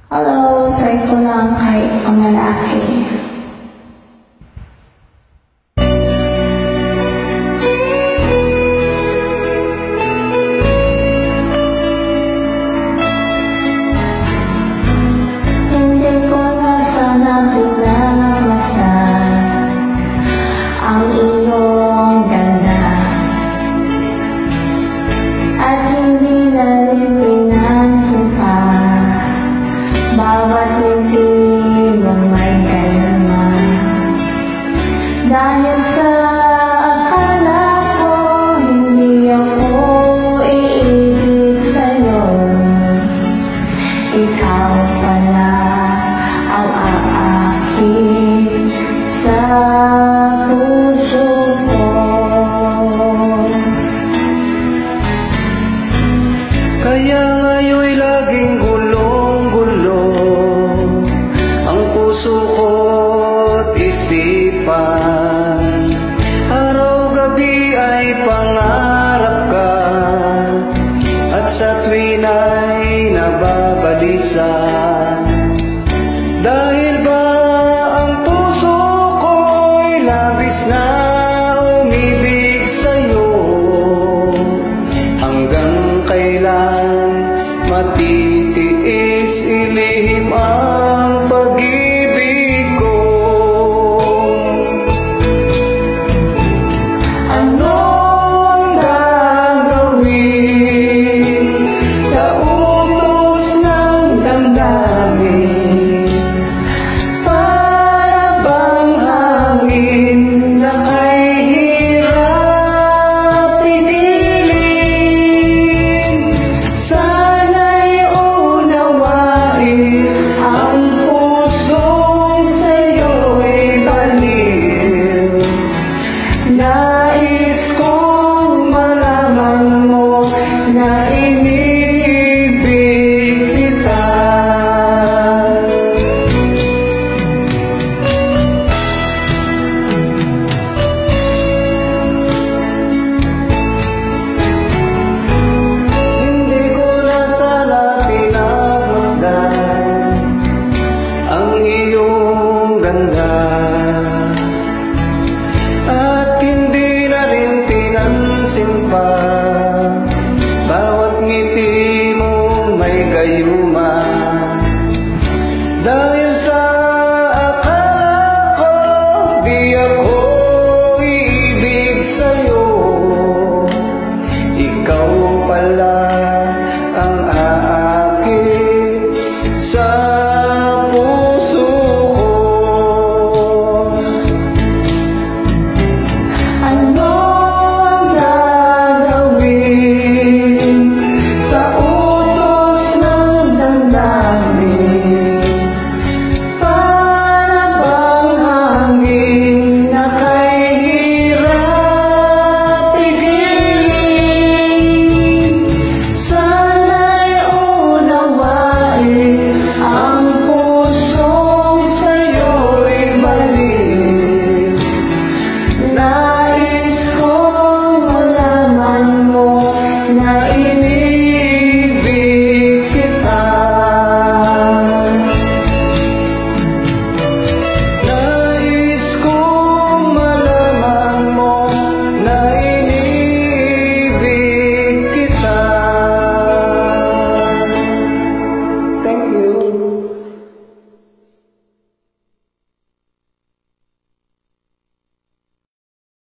Hello, try ko lang kahit pangalaki. Hindi ko na sana pinagmasdan ang iyong ganda, at hindi na rin pinansin pa bawat ngiti mong may kalma. Dahil sa akala ko hindi ako iibig sa'yo, ikaw pala ang aakin sa puso ko. Kaya ngayon'y laging gulong-gulo ang puso ko't isipan. Araw-gabi ay pangarap ka, at sa tuwin ay nababalisan. Dahil ba ang puso ko'y labis na umibig sa'yo, hanggang kailan matibay